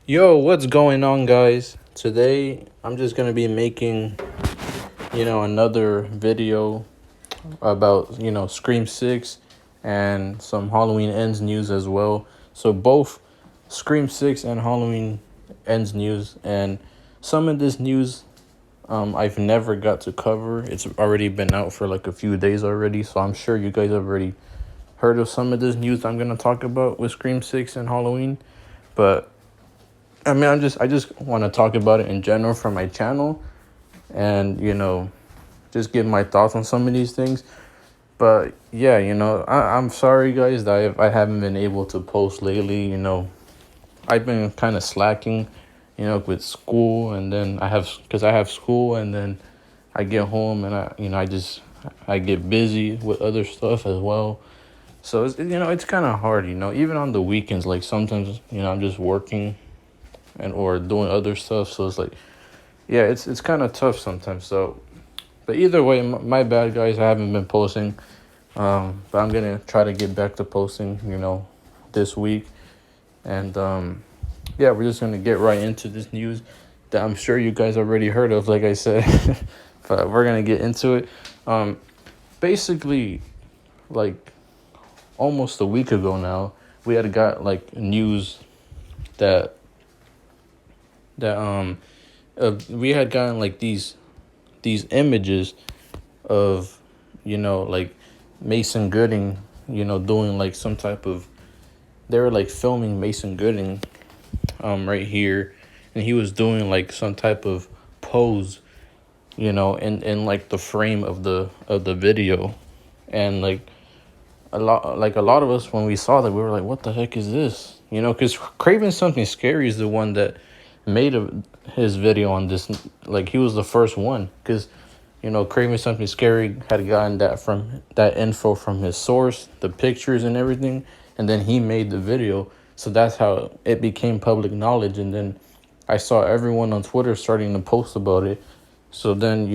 Yo, what's going on, guys? Today, I'm just gonna be making, another video about, Scream 6 and some Halloween Ends news as well. So, both Scream 6 and Halloween Ends news, and some of this news I've never got to cover. It's already been out for like a few days already, so I'm sure you guys have already heard of some of this news I'm gonna talk about with Scream 6 and Halloween. But I mean, I just want to talk about it in general for my channel, and just give my thoughts on some of these things. But yeah, I'm sorry, guys, that I haven't been able to post lately. I've been kind of slacking, with school, and then because I have school, and then I get home, and I get busy with other stuff as well. So it's kind of hard, even on the weekends. Like sometimes, I'm just working and or doing other stuff. So it's like, yeah, it's kind of tough sometimes. So, but either way, my bad, guys. I haven't been posting. But I'm gonna try to get back to posting. This week, and yeah, we're just gonna get right into this news that I'm sure you guys already heard of. Like I said, but we're gonna get into it. Basically, like almost a week ago now, we had got like news that that we had gotten like these images of like Mason Gooding, doing like some type of, they were like filming Mason Gooding right here, and he was doing like some type of pose, in like the frame of the video. And like a lot of us, when we saw that, we were like, what the heck is this? Because Craven Something Scary is the one that made his video on this. Like, he was the first one, because Craven Something Scary had gotten that info from his source, the pictures and everything, and then he made the video. So that's how it became public knowledge. And then I saw everyone on Twitter starting to post about it. So then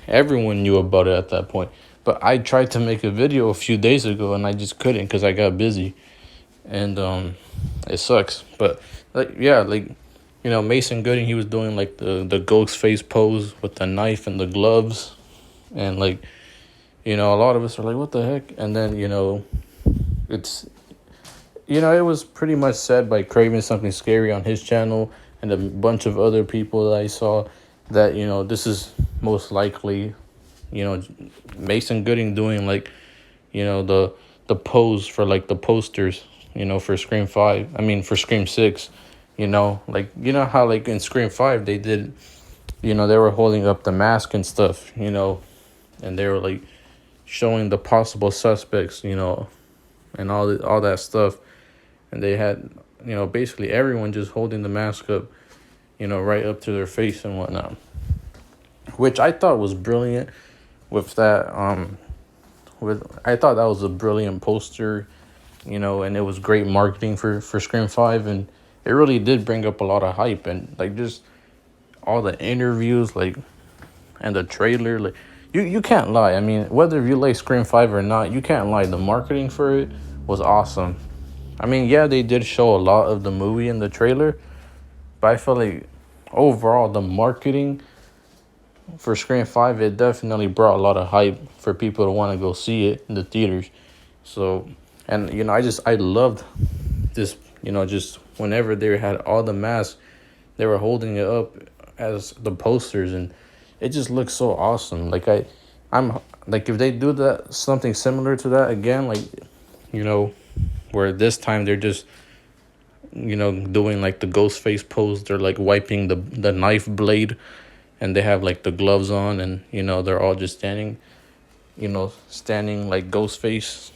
everyone knew about it at that point. But I tried to make a video a few days ago, and I just couldn't because I got busy, and it sucks. But like, yeah, like, Mason Gooding, he was doing like the ghost face pose with the knife and the gloves, and like, a lot of us are like, what the heck? And then it's it was pretty much said by Craven Something Scary on his channel, and a bunch of other people that I saw, that this is most likely Mason Gooding doing like the pose for like the posters, for Scream 5. I mean, for Scream 6. Like, how like in Scream 5 they did, they were holding up the mask and stuff, and they were like showing the possible suspects, and all that stuff. And they had, basically everyone just holding the mask up, right up to their face and whatnot, which I thought was brilliant. With that, I thought that was a brilliant poster, and it was great marketing for Scream 5, and it really did bring up a lot of hype. And like, just all the interviews, like, and the trailer, like, you can't lie. I mean, whether you like Scream 5 or not, you can't lie. The marketing for it was awesome. I mean, yeah, they did show a lot of the movie in the trailer, but I feel like overall the marketing for Scream 5, it definitely brought a lot of hype for people to want to go see it in the theaters. So, and I loved this, just whenever they had all the masks, they were holding it up as the posters, and it just looks so awesome. Like, I'm like, if they do that, something similar to that again, like, where this time they're just doing like the ghost face pose, they're like wiping the knife blade, and they have like the gloves on, and they're all just standing like Ghostface,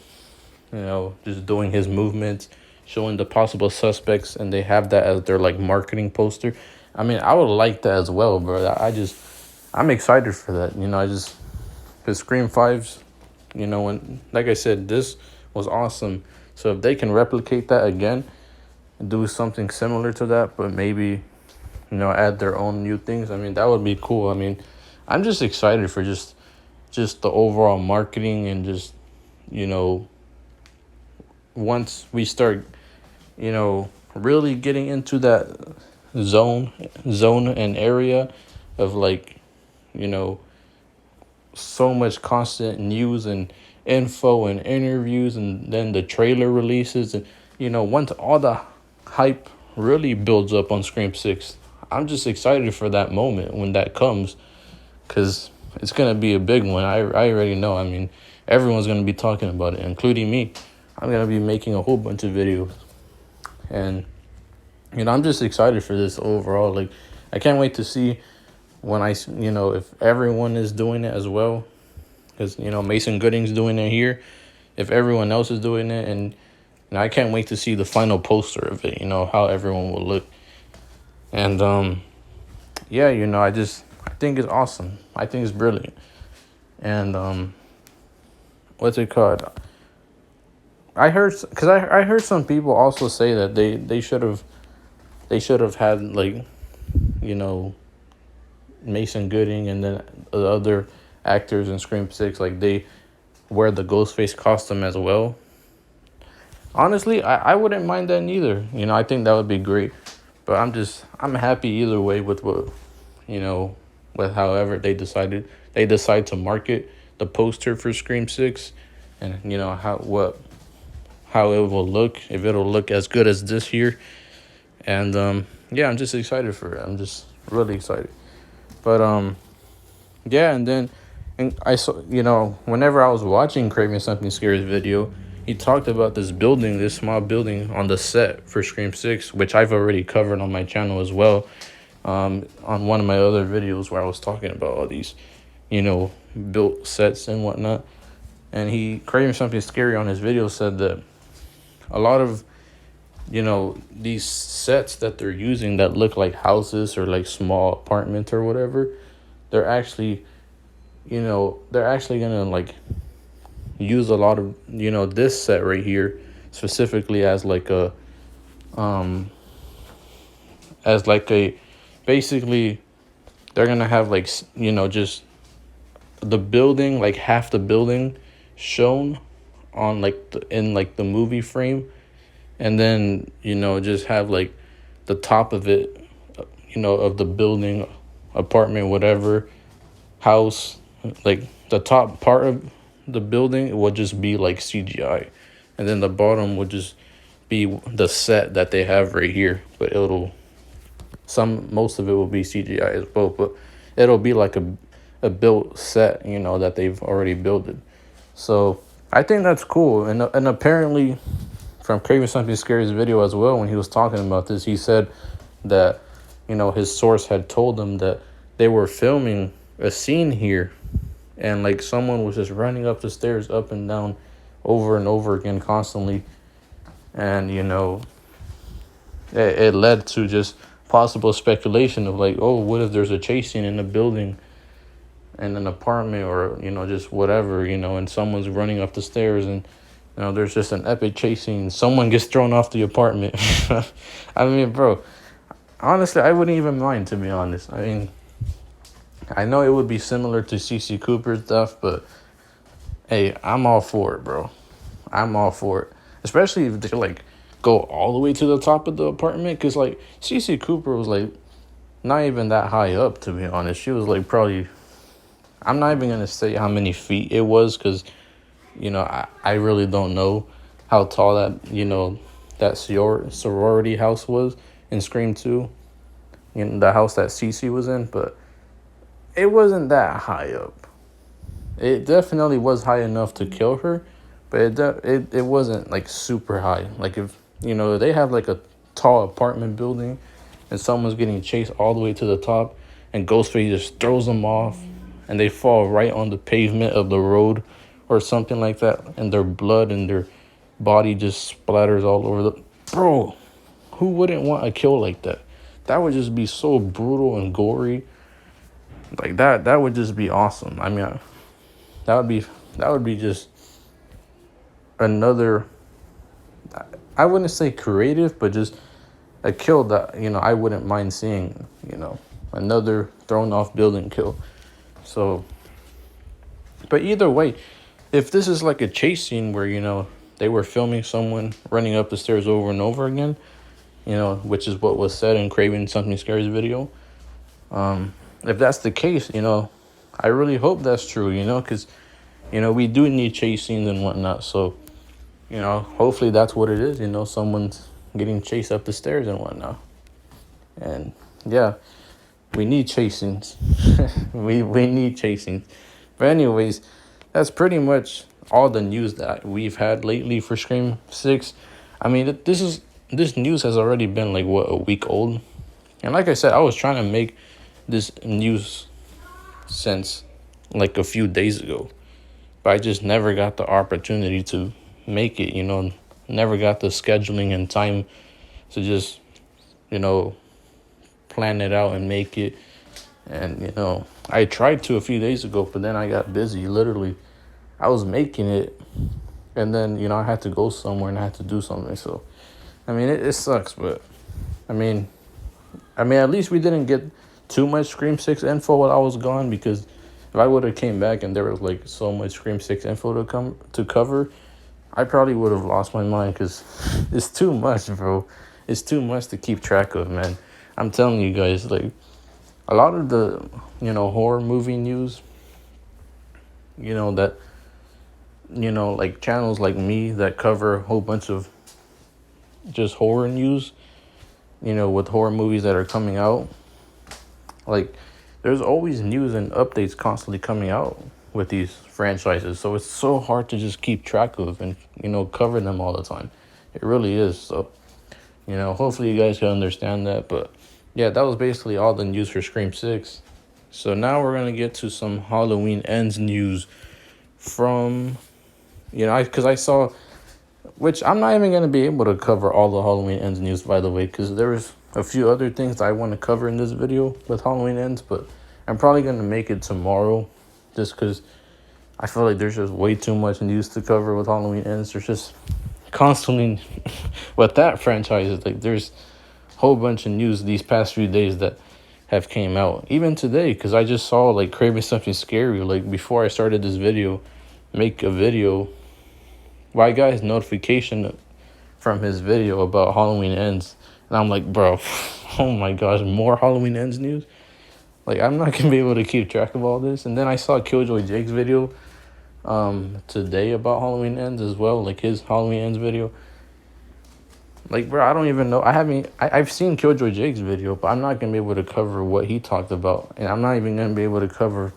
just doing his movements, showing the possible suspects, and they have that as their like marketing poster. I mean, I would like that as well, bro. I'm excited for that. Because Scream 5's, when, like I said, this was awesome. So if they can replicate that again and do something similar to that, but maybe, add their own new things, I mean, that would be cool. I mean, I'm just excited for just the overall marketing, and just, once we start, really getting into that zone zone and area of like, you know, so much constant news and info and interviews, and then the trailer releases, and once all the hype really builds up on Scream 6, I'm just excited for that moment when that comes, because it's going to be a big one. I already know. I mean, everyone's going to be talking about it, including me. I'm going to be making a whole bunch of videos, and I'm just excited for this overall. Like, I can't wait to see when if everyone is doing it as well, because Mason Gooding's doing it here, if everyone else is doing it, and I can't wait to see the final poster of it, how everyone will look. And yeah, I think it's awesome. I think it's brilliant. And what's it called? I heard, because I heard some people also say that they should have had, like, Mason Gooding and then the other actors in Scream 6, like, they wear the Ghostface costume as well. Honestly, I wouldn't mind that neither. I think that would be great. But I'm happy either way with what, with however they decide to market the poster for Scream 6, and how it will look, if it'll look as good as this year. And yeah, I'm just excited for it. I'm just really excited. But yeah, and I saw, whenever I was watching Craving Something Scary's video, he talked about this building, this small building on the set for Scream 6, which I've already covered on my channel as well, on one of my other videos where I was talking about all these, built sets and whatnot. And Craving Something Scary on his video said that a lot of, these sets that they're using that look like houses or like small apartments or whatever, they're actually gonna, like, use a lot of, this set right here specifically as like a basically they're gonna have, like, just the building, like half the building shown on, like, in like the movie frame, and then just have, like, the top of it, of the building, apartment, whatever, house, like the top part of the building will just be like CGI, and then the bottom would just be the set that they have right here, but most of it will be CGI as well, but it'll be like a built set, that they've already built it. So I think that's cool. And apparently from Craving Something Scary's video as well, when he was talking about this, he said that his source had told him that they were filming a scene here, and like someone was just running up the stairs up and down over and over again constantly, and it led to just possible speculation of, like, oh, what if there's a chase scene in a building, in an apartment, or just whatever, and someone's running up the stairs, and there's just an epic chase scene, someone gets thrown off the apartment. I mean, bro, honestly, I wouldn't even mind, to be honest. I mean, I know it would be similar to CC Cooper's stuff, but hey, I'm all for it, bro. I'm all for it. Especially if they, like, go all the way to the top of the apartment, because, like, CC Cooper was, like, not even that high up, to be honest. She was, like, probably, I'm not even going to say how many feet it was, because, I really don't know how tall that, that sorority house was in Scream 2, the house that CC was in, but it wasn't that high up. It definitely was high enough to kill her, but it wasn't, like, super high. Like, if, they have, like, a tall apartment building and someone's getting chased all the way to the top, and Ghostface just throws them off and they fall right on the pavement of the road or something like that, and their blood and their body just splatters all over the... Bro, who wouldn't want a kill like that? That would just be so brutal and gory. Like, that would just be awesome. I mean, that would be just another, I wouldn't say creative, but just a kill that, I wouldn't mind seeing, another thrown off building kill. So, but either way, if this is like a chase scene where, they were filming someone running up the stairs over and over again, which is what was said in Craven Something Scary's video. If that's the case, I really hope that's true, because, we do need chase scenes and whatnot. So, hopefully that's what it is, someone's getting chased up the stairs and whatnot. And yeah, we need chase scenes. we need chase scenes. But anyways, that's pretty much all the news that we've had lately for Scream 6. I mean, this news has already been like a week old. And like I said, I was trying to make this news since like a few days ago. But I just never got the opportunity to make it, never got the scheduling and time to just, plan it out and make it. And, I tried to a few days ago, but then I got busy. Literally, I was making it, and then, I had to go somewhere and I had to do something. So, I mean, it sucks, but, I mean, at least we didn't get too much Scream 6 info while I was gone, because if I would have came back and there was, like, so much Scream 6 info to cover, I probably would have lost my mind, because it's too much, bro. It's too much to keep track of, man. I'm telling you guys, like, a lot of the, horror movie news, that, like channels like me that cover a whole bunch of just horror news, with horror movies that are coming out, like, there's always news and updates constantly coming out with these franchises. So it's so hard to just keep track of and, cover them all the time. It really is. So, hopefully you guys can understand that. But yeah, that was basically all the news for Scream 6. So now we're going to get to some Halloween Ends news from, because I saw, which I'm not even going to be able to cover all the Halloween Ends news, by the way, because there was a few other things that I want to cover in this video with Halloween Ends, but I'm probably going to make it tomorrow just because I feel like there's just way too much news to cover with Halloween Ends. There's just constantly, with that franchise, like, there's a whole bunch of news these past few days that have came out. Even today, because I just saw, like, Craven Something Scary, like, before I started this video, make a video. Well, I got his notification from his video about Halloween Ends. And I'm like, bro, oh my gosh, more Halloween Ends news? Like, I'm not going to be able to keep track of all this. And then I saw Killjoy Jake's video today about Halloween Ends as well. Like, his Halloween Ends video. Like, bro, I don't even know. I've seen Killjoy Jake's video, but I'm not going to be able to cover what he talked about. And I'm not even going to be able to cover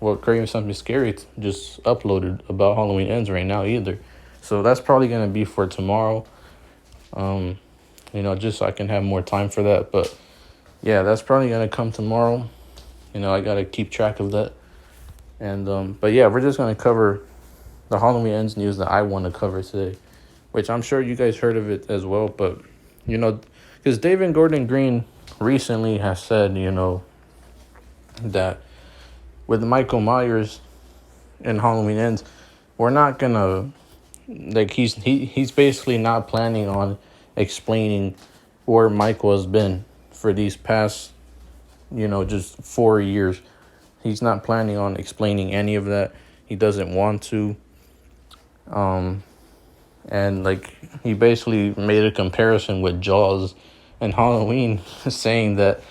what Craven Something Scary just uploaded about Halloween Ends right now either. So that's probably going to be for tomorrow. Just so I can have more time for that. But yeah, that's probably going to come tomorrow. I got to keep track of that. And, but yeah, we're just going to cover the Halloween Ends news that I want to cover today, which I'm sure you guys heard of it as well. But, because David Gordon Green recently has said, that with Michael Myers and Halloween Ends, we're not going to, like, he's basically not planning on explaining where Michael has been for these past, just 4 years. He's not planning on explaining any of that. He doesn't want to. And, like, he basically made a comparison with Jaws and Halloween, saying that,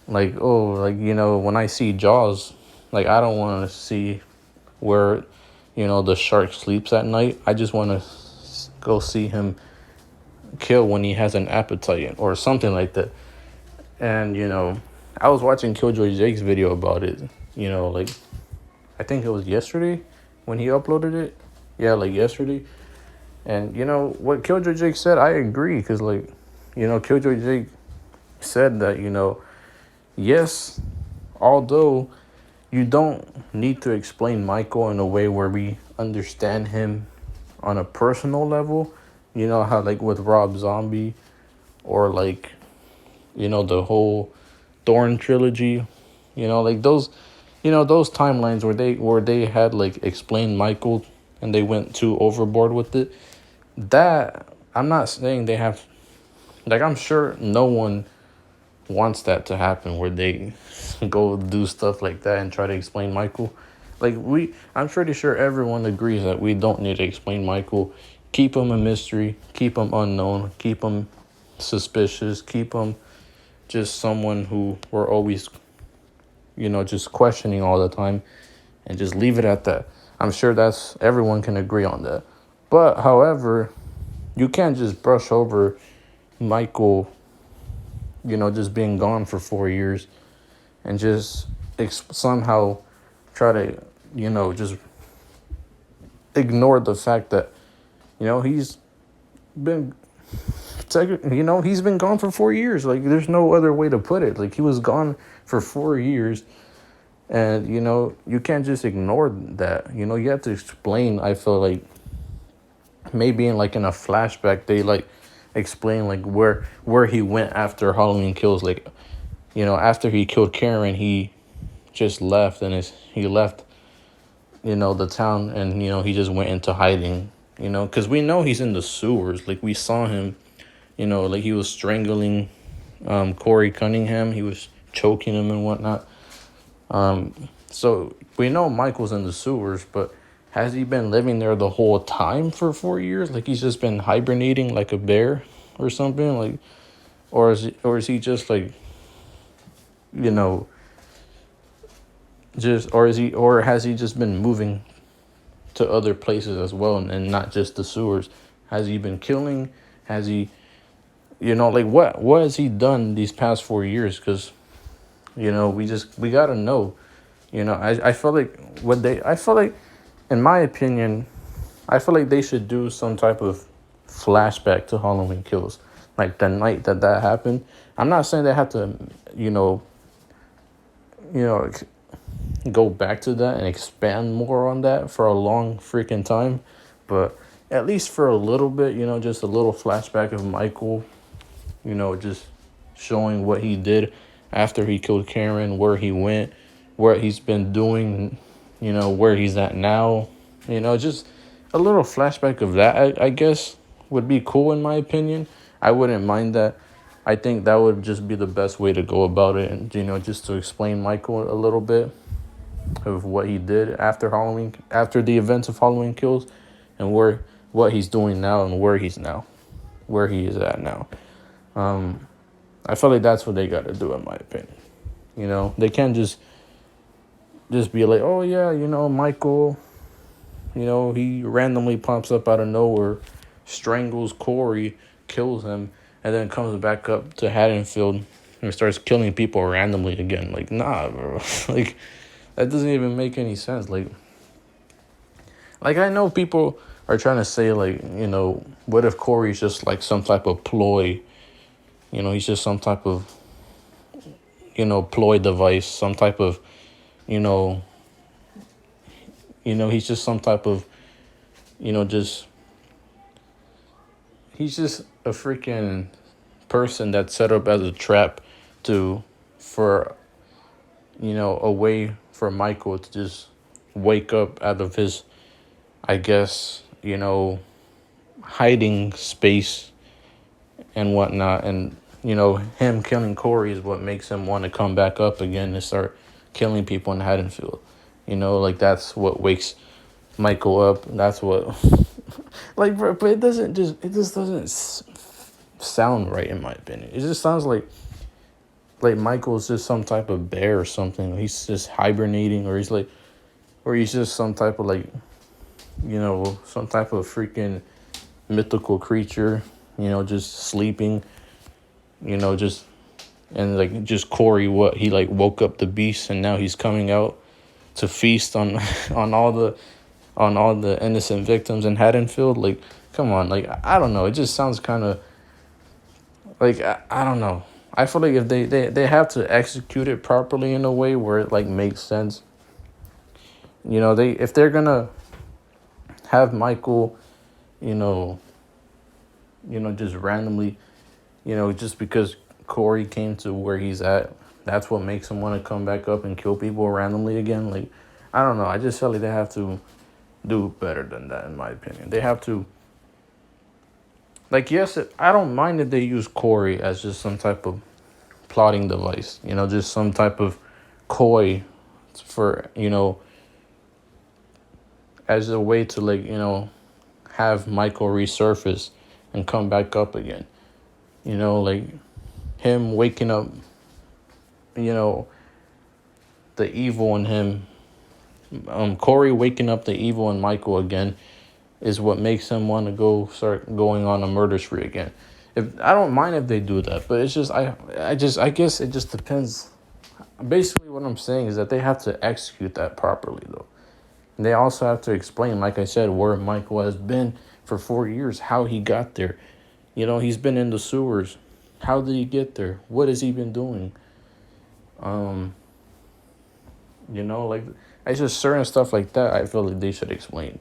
like, oh, like, when I see Jaws, like, I don't want to see where, the shark sleeps at night. I just want to go see him kill when he has an appetite or something like that. And, I was watching Killjoy Jake's video about it, like, I think it was yesterday when he uploaded it. Yeah, like yesterday. And, what Killjoy Jake said, I agree. Because, like, Killjoy Jake said that, yes, although you don't need to explain Michael in a way where we understand him on a personal level. How, like, with Rob Zombie or, like, the whole Thorn trilogy, like those, those timelines where they had, like, explained Michael and they went too overboard with it. That, I'm not saying they have, like, I'm sure no one wants that to happen where they go do stuff like that and try to explain Michael. Like, I'm pretty sure everyone agrees that we don't need to explain Michael. Keep him a mystery, keep him unknown, keep him, suspicious, keep him just someone who we're always, just questioning all the time, and just leave it at that. I'm sure that's everyone can agree on that. But however, you can't just brush over Michael, just being gone for 4 years, and just somehow try to, just ignore the fact that, he's been, he's been gone for 4 years. Like, there's no other way to put it. Like, he was gone for 4 years, and, you can't just ignore that. You have to explain. I feel like maybe in a flashback, they explain where he went after Halloween Kills. Like, after he killed Karen, he just left, and he left, the town, and he just went into hiding. Because we know he's in the sewers. Like, we saw him, like he was strangling Corey Cunningham. He was choking him and whatnot. So we know Michael's in the sewers, but has he been living there the whole time for 4 years? Like, he's just been hibernating like a bear or something? Like, or is he just like, you know, just or has he just been moving to other places as well, and not just the sewers? Has he been killing? Has he, like, what has he done these past 4 years? Because, we gotta know. I feel like in my opinion, I feel like they should do some type of flashback to Halloween Kills, like the night that happened. I'm not saying they have to, you know, go back to that and expand more on that for a long freaking time, but at least for a little bit, just a little flashback of Michael, just showing what he did after he killed Karen, where he went, what he's been doing, where he's at now, just a little flashback of that, I guess, would be cool in my opinion. I wouldn't mind that. I think that would just be the best way to go about it, and, just to explain Michael a little bit of what he did after the events of Halloween Kills, and what he's doing now, and where he is at now. I feel like that's what they got to do, in my opinion. They can't just be like, oh yeah, Michael, he randomly pops up out of nowhere, strangles Corey, kills him, and then comes back up to Haddonfield and starts killing people randomly again. Like, nah, bro. Like, that doesn't even make any sense. Like, I know people are trying to say, like, what if Corey's just like some type of ploy? He's just some type of, ploy device, some type of, he's just some type of, just, he's just a freaking person that's set up as a trap for a way for Michael to just wake up out of his, I guess, hiding space and whatnot. And, him killing Corey is what makes him want to come back up again and start killing people in Haddonfield. Like, that's what wakes Michael up. That's what, like, bro, but it just doesn't sound right, in my opinion. It just sounds like Michael's just some type of bear or something. He's just hibernating, or he's just some type of, like, some type of freaking mythical creature, just sleeping, just, and like, just Corey, what he, like, woke up the beast, and now he's coming out to feast on on all the innocent victims in Haddonfield. Like, come on, like, I don't know. It just sounds kind of like, I don't know. I feel like if they have to execute it properly in a way where it, like, makes sense. If they're gonna have Michael, just randomly, just because Corey came to where he's at, that's what makes him want to come back up and kill people randomly again. Like, I don't know. I just feel like they have to do better than that, in my opinion. They have to, like, yes, I don't mind if they use Corey as just some type of plotting device, just some type of coy for, as a way to, like, have Michael resurface and come back up again. You know, like him waking up, you know, the evil in him. Corey waking up the evil in Michael again is what makes him want to go start going on a murder spree again. If I don't mind if they do that, but it's just I guess it just depends. Basically, what I'm saying is that they have to execute that properly, though. And they also have to explain, like I said, where Michael has been for 4 years, how he got there. You know, he's been in the sewers. How did he get there? What has he been doing? Um, you know, like it's just certain stuff like that. I feel like they should explain.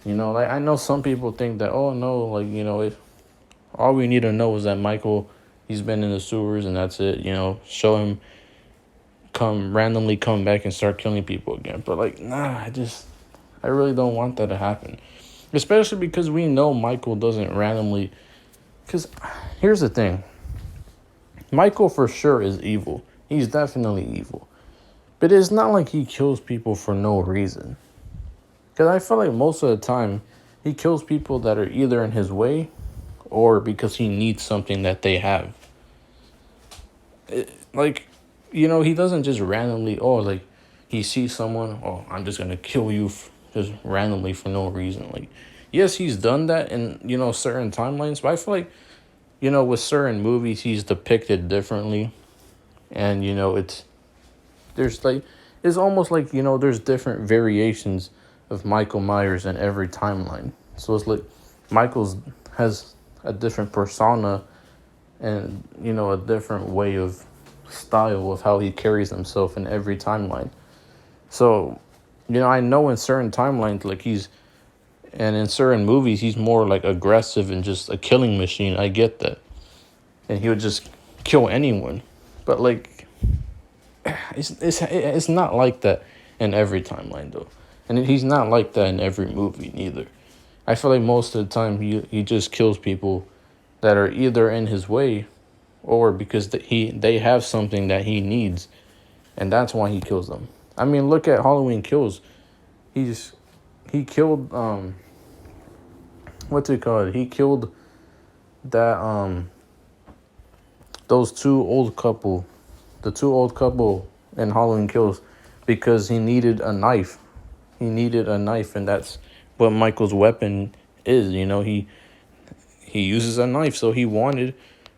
You know, like I know some people think that, oh no, like if all we need to know is that Michael, he's been in the sewers and that's it. You know, show him randomly come back and start killing people again. But like, nah, I really don't want that to happen. Especially because we know Michael doesn't randomly. Because here's the thing, Michael for sure is evil. He's definitely evil. But it's not like he kills people for no reason. Because I feel like most of the time, he kills people that are either in his way or because he needs something that they have. Like, he doesn't just randomly, like, he sees someone, I'm just going to kill you just randomly for no reason. Like, yes, he's done that in, certain timelines, but I feel like, with certain movies, he's depicted differently. And, it's almost like, there's different variations of Michael Myers in every timeline. So it's like Michael's has a different persona and, a different way of style of how he carries himself in every timeline. So, I know in certain timelines, like and in certain movies, he's more like aggressive and just a killing machine. I get that. And he would just kill anyone. But like, it's not like that in every timeline though. And he's not like that in every movie neither. I feel like most of the time he just kills people that are either in his way or because they have something that he needs, and that's why he kills them. I mean, look at Halloween Kills. He killed what's it called? He killed that those the two old couple in Halloween Kills because he needed a knife. He needed a knife, and that's what Michael's weapon is. He uses a knife, so he wanted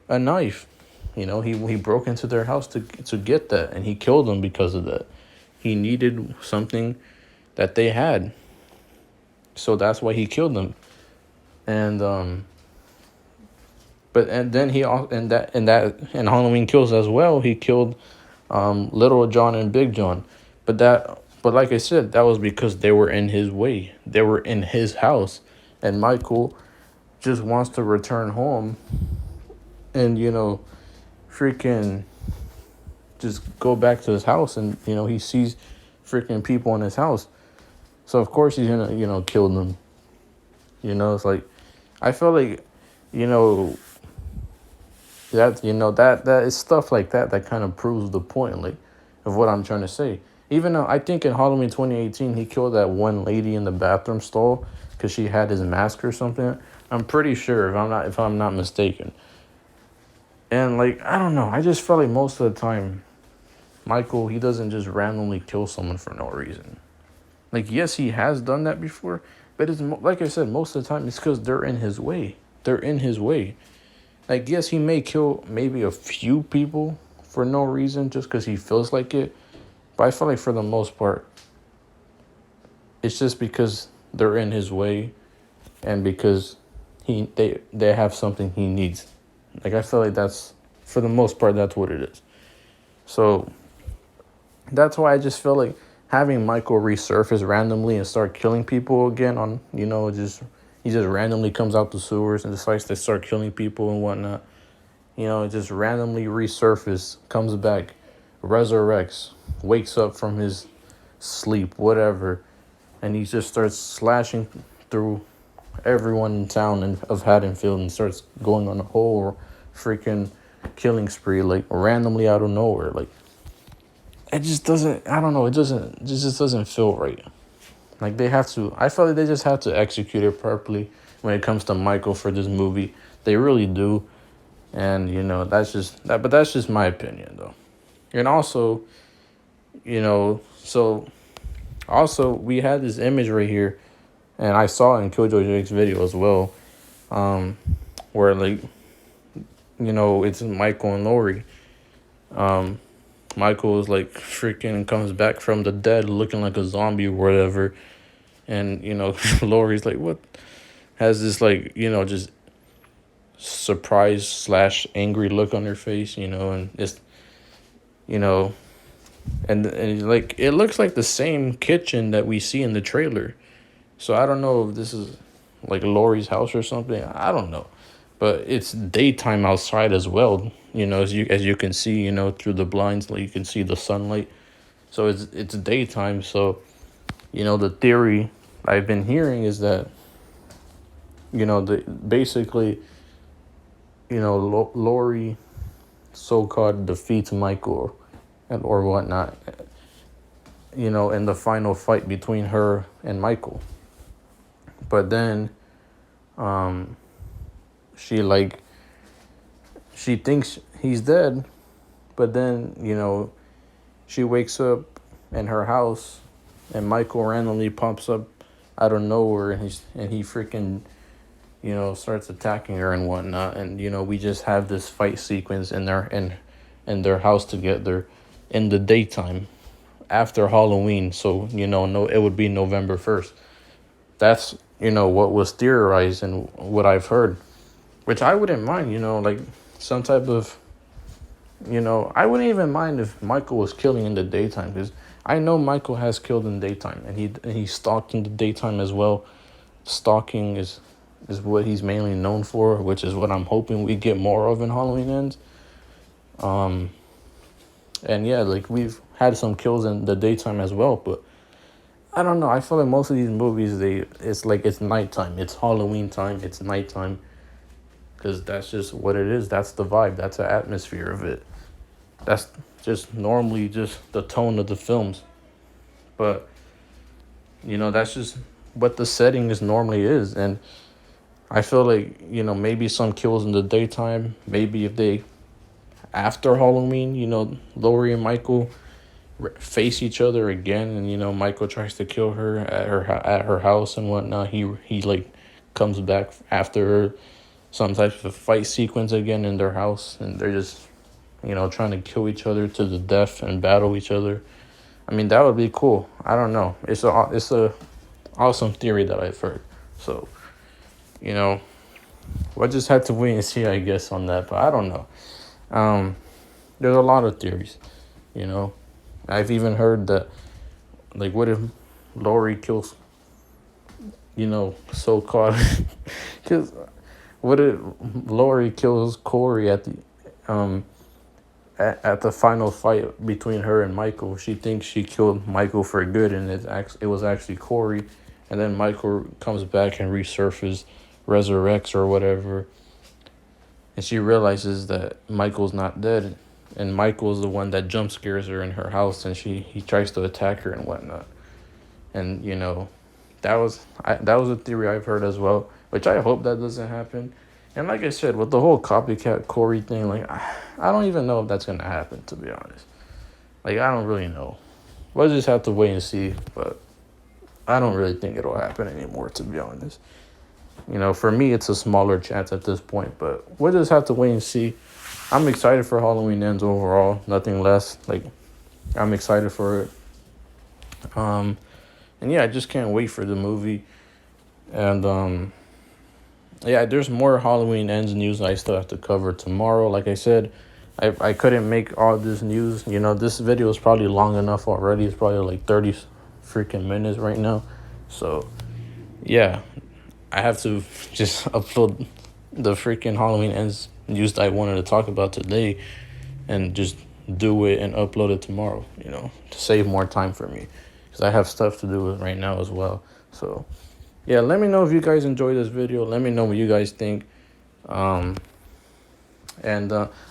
a knife. He broke into their house to get that, and he killed them because of that. He needed something that they had, so that's why he killed them. And then he in Halloween Kills as well, he killed Little John and Big John, but like I said, that was because they were in his way. They were in his house, and Michael just wants to return home and freaking just go back to his house, and he sees freaking people in his house, so of course he's gonna kill them. It's like I feel like that is stuff like that kind of proves the point, like, of what I'm trying to say. Even though I think in Halloween 2018 he killed that one lady in the bathroom stall because she had his mask or something. I'm pretty sure if I'm not mistaken. And like, I don't know, I just feel like most of the time Michael, he doesn't just randomly kill someone for no reason. Like, yes, he has done that before, but it's like I said, most of the time it's because they're in his way. They're in his way. Like, yes, he may kill maybe a few people for no reason just because he feels like it, but I feel like for the most part, it's just because they're in his way and because they have something he needs. Like, I feel like that's, for the most part, that's what it is. So that's why I just feel like having Michael resurface randomly and start killing people again on, he just randomly comes out the sewers and decides to start killing people and whatnot. Just randomly resurface, comes back, resurrects, wakes up from his sleep, whatever, and he just starts slashing through everyone in town of Haddonfield and starts going on a whole freaking killing spree, like, randomly out of nowhere. Like, it just doesn't, I don't know, it just doesn't feel right. Like, I feel like they just have to execute it properly when it comes to Michael for this movie. They really do. And that's just that, but that's just my opinion though. And also, so also we had this image right here, and I saw it in Killjoy Jake's video as well, where like it's Michael and Lori. Um, Michael is like freaking comes back from the dead looking like a zombie or whatever, and Lori's like what has this like just surprise slash angry look on her face, and it's you know and like it looks like the same kitchen that we see in the trailer. So I don't know if this is like Lori's house or something. I don't know, but it's daytime outside as well. As you can see, through the blinds, like you can see the sunlight. So it's daytime. So the theory I've been hearing is that the basically Lori so-called defeats Michael and or whatnot. In the final fight between her and Michael. But then um she like she thinks he's dead, but then she wakes up in her house and Michael randomly pops up out of nowhere, and he freaking starts attacking her and whatnot. And we just have this fight sequence in their house together in the daytime after Halloween. So no, it would be November 1st. That's what was theorized and what I've heard, which I wouldn't mind. Like some type of I wouldn't even mind if Michael was killing in the daytime, because I know Michael has killed in the daytime, and he stalked in the daytime as well. Stalking is what he's mainly known for, which is what I'm hoping we get more of in Halloween Ends. And yeah, like we've had some kills in the daytime as well, but I don't know. I feel like most of these movies, it's nighttime. It's Halloween time. It's nighttime, because that's just what it is. That's the vibe. That's the atmosphere of it. That's just normally just the tone of the films. But that's just what the setting is normally is. And I feel like maybe some kills in the daytime. Maybe if they after Halloween, Lori and Michael face each other again, and Michael tries to kill her at her house and whatnot. He like comes back after her, some type of fight sequence again in their house, and they're just trying to kill each other to the death and battle each other. I mean, that would be cool. I don't know. It's a awesome theory that I've heard. So we'll just have to wait and see, I guess, on that. But I don't know. There's a lot of theories. I've even heard that, like, what if Lori kills, so-called, because what if Lori kills Corey at the final fight between her and Michael? She thinks she killed Michael for good, and it was actually Corey, and then Michael comes back and resurrects or whatever, and she realizes that Michael's not dead. And Michael's the one that jump scares her in her house, and he tries to attack her and whatnot. And that was a theory I've heard as well, which I hope that doesn't happen. And like I said, with the whole copycat Corey thing, like I don't even know if that's gonna happen, to be honest. Like I don't really know. We'll just have to wait and see. But I don't really think it'll happen anymore, to be honest. For me, it's a smaller chance at this point, but we'll just have to wait and see. I'm excited for Halloween Ends overall, nothing less. Like, I'm excited for it. And yeah, I just can't wait for the movie. And yeah, there's more Halloween Ends news I still have to cover tomorrow. Like I said, I couldn't make all this news. This video is probably long enough already. It's probably like 30 freaking minutes right now. So, yeah, I have to just upload the freaking Halloween Ends news that I wanted to talk about today, and just do it and upload it tomorrow, to save more time for me, because I have stuff to do right now as well. So yeah, let me know if you guys enjoyed this video. Let me know what you guys think. And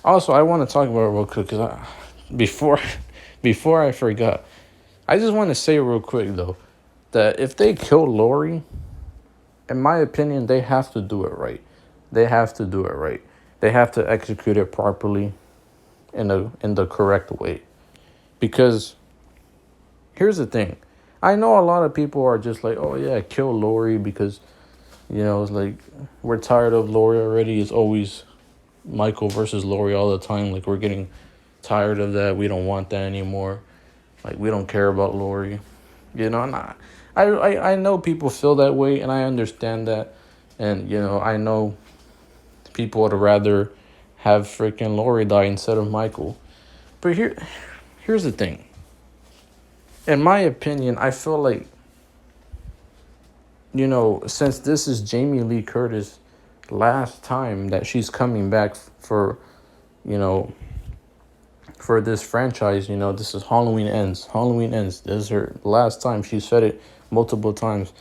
also, I want to talk about it real quick, because before I forgot, I just want to say real quick though, that if they kill Lori, in my opinion, they have to do it right. They have to do it right. they have to execute it properly in the correct way. Because here's the thing. I know a lot of people are just like, oh yeah, kill Lori because, it's like we're tired of Lori already. It's always Michael versus Lori all the time. Like, we're getting tired of that. We don't want that anymore. Like, we don't care about Lori. And I know people feel that way, and I understand that. And, I know people would rather have freaking Lori die instead of Michael. But here's the thing. In my opinion, I feel like, since this is Jamie Lee Curtis' last time that she's coming back for, you know, for this franchise, this is Halloween Ends. Halloween Ends. This is her last time. She said it multiple times.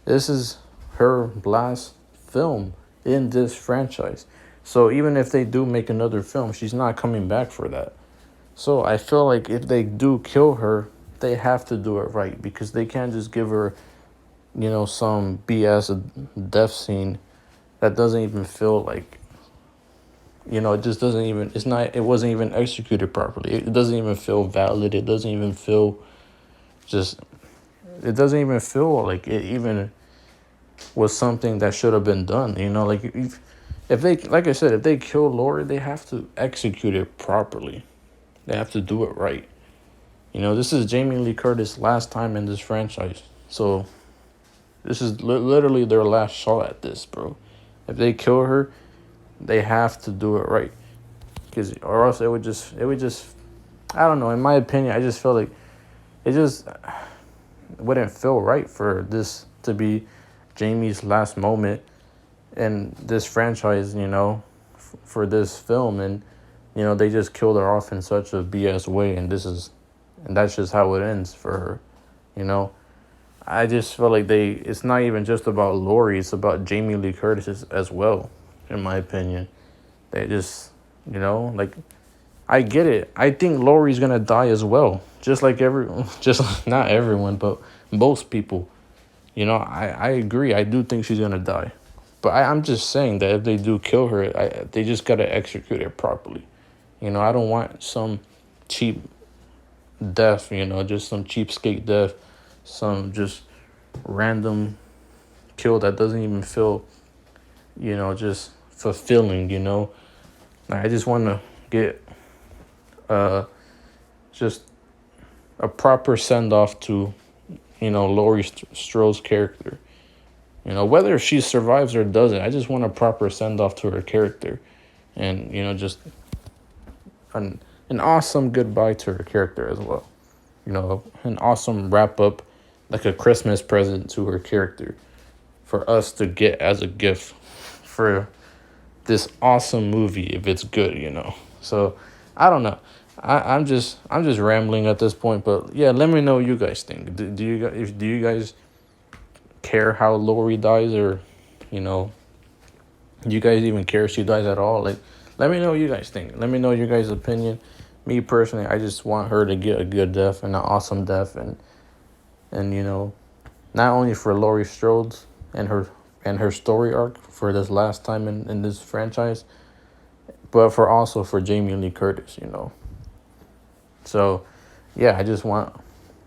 This is her last film in this franchise. So even if they do make another film, she's not coming back for that. So I feel like if they do kill her, they have to do it right, because they can't just give her, some BS death scene that doesn't even feel like, it just doesn't even, it wasn't even executed properly. It doesn't even feel valid. It doesn't even feel it doesn't even feel like it even was something that should have been done. Like if they, like I said, if they kill Lori, they have to execute it properly. They have to do it right. This is Jamie Lee Curtis' last time in this franchise. So this is literally their last shot at this, bro. If they kill her, they have to do it right. Or else it would just, I don't know. In my opinion, I just feel like it just wouldn't feel right for this to be Jamie's last moment in this franchise, for this film. And, they just killed her off in such a BS way. And that's just how it ends for her, I just feel like it's not even just about Lori, it's about Jamie Lee Curtis as well, in my opinion. They just, like, I get it. I think Lori's gonna die as well. Just not everyone, but most people. I agree. I do think she's gonna die. But I'm just saying that if they do kill her, they just gotta execute it properly. I don't want some cheap death, just some cheapskate death, some just random kill that doesn't even feel, just fulfilling, I just want to get just a proper send-off to, Laurie Strode's character. Whether she survives or doesn't, I just want a proper send-off to her character. And, just an awesome goodbye to her character as well. An awesome wrap-up, like a Christmas present to her character for us to get as a gift for this awesome movie if it's good, So I don't know. I'm just rambling at this point, but yeah, let me know what you guys think. Do you guys care how Lori dies, or do you guys even care if she dies at all? Like, let me know what you guys think. Let me know your guys' opinion. Me personally, I just want her to get a good death and an awesome death, and not only for Laurie Strode and her story arc for this last time in this franchise, but also for Jamie Lee Curtis, So, yeah, I just want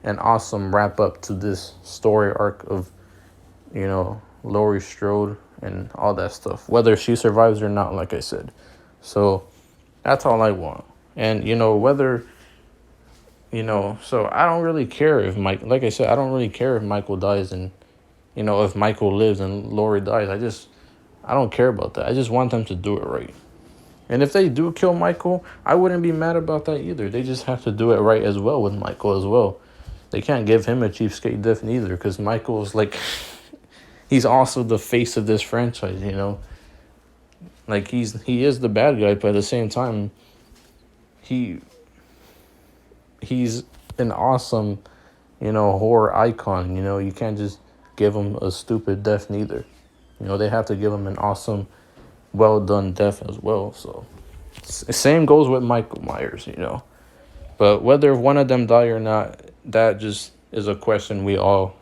an awesome wrap up to this story arc of, Laurie Strode and all that stuff, whether she survives or not, like I said. So that's all I want. And, whether, so I don't really care if like I said, I don't really care if Michael dies and, if Michael lives and Laurie dies. I don't care about that. I just want them to do it right. And if they do kill Michael, I wouldn't be mad about that either. They just have to do it right as well with Michael as well. They can't give him a cheapskate death neither, because Michael's like, he's also the face of this franchise, Like, he is the bad guy, but at the same time, he's an awesome, horror icon. You can't just give him a stupid death neither. They have to give him an awesome, well done death as well. So same goes with Michael Myers, But whether one of them die or not, that just is a question we all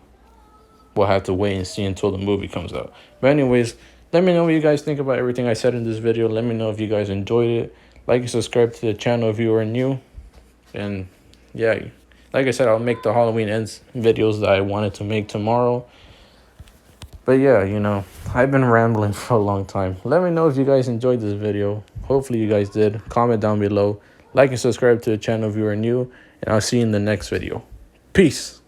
will have to wait and see until the movie comes out. But anyways, Let me know what you guys think about everything I said in this video. Let me know if you guys enjoyed it. Like and subscribe to the channel if you are new. And yeah, like I said, I'll make the Halloween ends videos that I wanted to make tomorrow. But yeah, I've been rambling for a long time. Let me know if you guys enjoyed this video. Hopefully you guys did. Comment down below. Like and subscribe to the channel if you are new. And I'll see you in the next video. Peace.